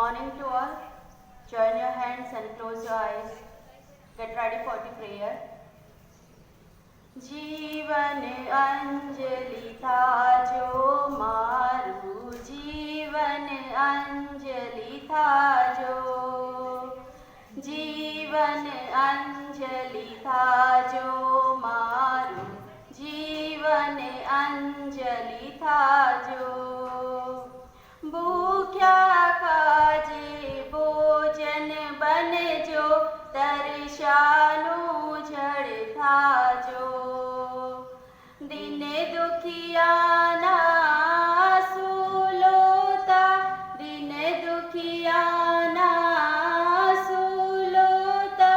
morning to all. Join your hands and close your eyes. Get ready for the prayer. जीवन अंजलि था जो मारू, जीवन अंजलि था जो, जीवन अंजलि था जो मारू, जीवन अंजलि था जो। भूख्या काजे भोजन बन जो, तरसानु जड़ था जो। दिन दुखियाना सुलोता, दिन दुखियाना सुलोता,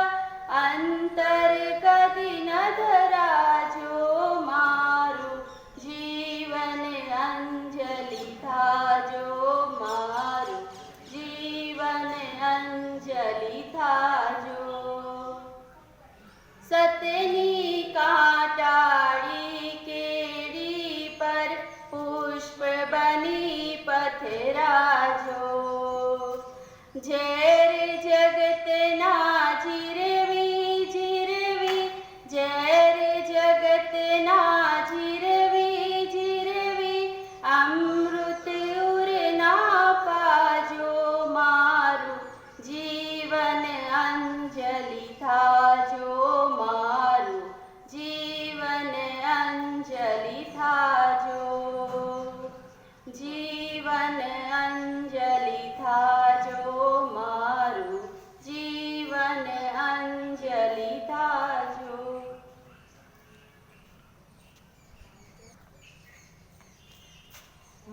अंतर कदी न धरा जो मारू, जीवन अंजलि था जो मारू, जीवन अंजलि था जो। सतनी काटाड़ी केड़ी पर पुष्प बनी पथरा जो, झेर जगत ना जिरवी जिरवी, झेर जगत ना जिरवी जिरवी, अमृत उर ना पाजो मारू, जीवन अंजलि था जो मारू, जीवन अंजलि था जो, जीवन अंजलि था जो मारू, जीवन अंजलि था जो।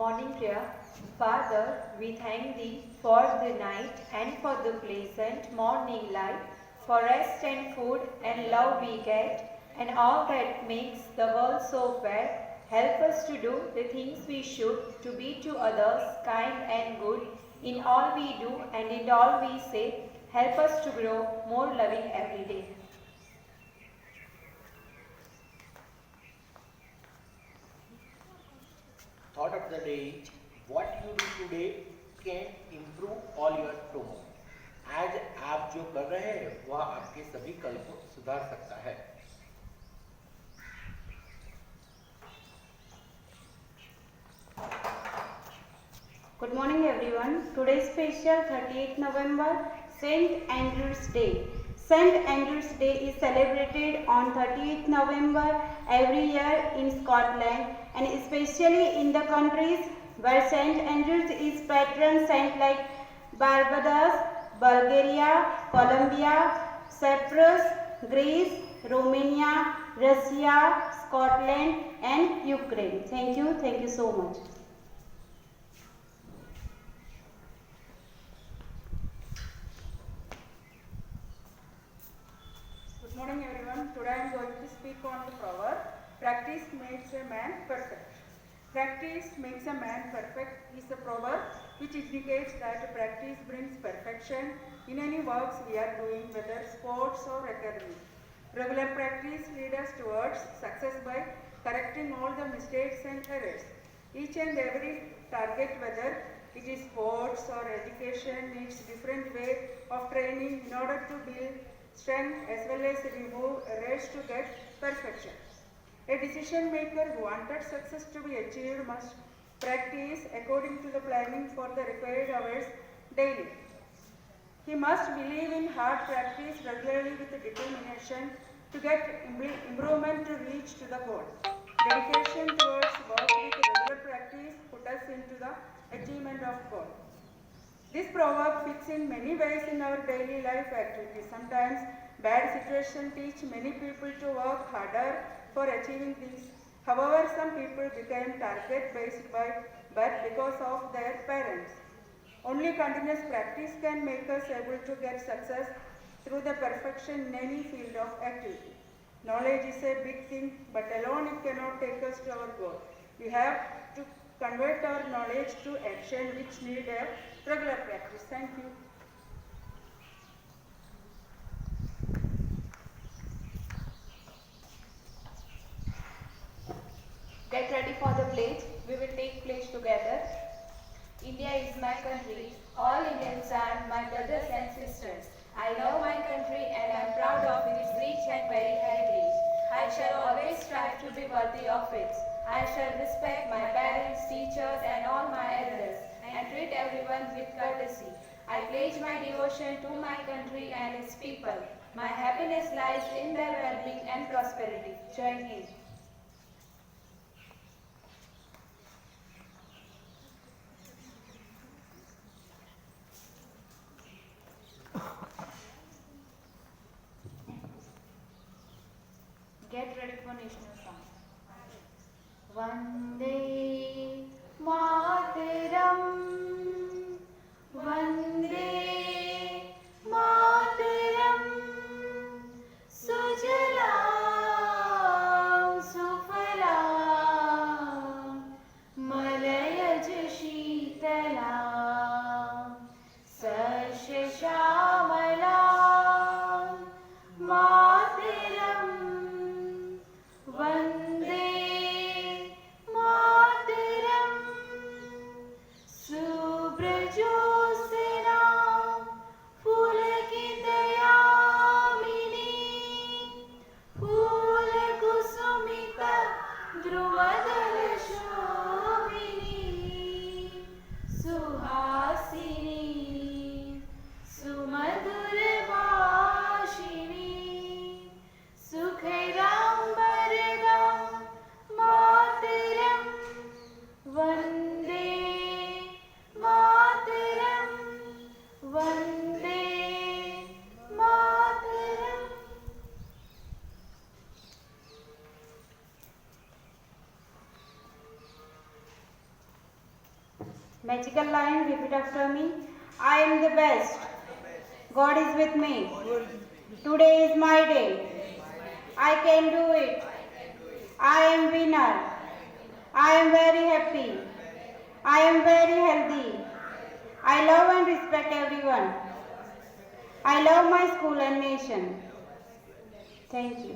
Morning prayer. Father, we thank Thee for the night and for the pleasant morning light, for rest and food and love we get, and all that makes the world so fair. Help us to do the things we should, to be to others kind and good in all we do and in all we say. Help us to grow more loving every day. Thought of the day is, what you do today can improve all your tomorrow. आज आप जो कर रहे हैं वह आपके सभी कल को सुधार सकता है। Good morning everyone. Today's special 30th November, St. Andrew's Day. St. Andrew's Day is celebrated on 30th November every year in Scotland, and especially in the countries where St. Andrews is patron saint like Barbados, Bulgaria, Colombia, Cyprus, Greece, Romania, Russia, Scotland and Ukraine. Thank you so much. Good morning everyone. Today I am going to speak on the proverb, practice makes a man perfect. Practice makes a man perfect is a proverb which indicates that practice brings perfection in any works we are doing, whether sports or academic. Regular practice leads us towards success by correcting all the mistakes and errors. Each and every target, whether it is sports or education, needs different way of training in order to build strength as well as remove errors to get perfection. A decision maker who wanted success to be achieved must practice according to the planning for the required hours daily. He must believe in hard practice regularly with determination to get improvement to reach to the goal. Dedication towards work with regular practice put us into the achievement of goal. This proverb fits in many ways in our daily life activities. Sometimes bad situations teach many people to work harder for achieving things. However, some people became target-based but because of their parents. Only continuous practice can make us able to get success through the perfection in any field of activity. Knowledge is a big thing, but alone it cannot take us to our goal. We have to convert our knowledge to action, which need a regular practice. Thank you. Get ready for the pledge. We will take pledge together. India is my country. All Indians are my brothers and sisters. I love my country and am proud of its rich and varied heritage. I shall always strive to be worthy of it. I shall respect my parents, teachers and all my elders and treat everyone with courtesy. I pledge my devotion to my country and its people. My happiness lies in their well-being and prosperity. Jai Hind. Get ready for national song. Vande Mataram, Vande Mataram, Sujalam Sufalam, Malayaj Sheetalam, Sasya Shyamalam, Mataram, Vande Mataram, Subrajosena, Pulakitayamini, Pulakusumita, Drumadala Shobhini, Suhasini, Sumadura Vashini, Sukharam Bharadam, Mataram, Vande Mataram, Vande Mataram. Magical line, repeat after me. I am the best. God is with me. Today is my day. I can do it. I am winner. I am very happy. I am very healthy. I love and respect everyone. I love my school and nation. Thank you.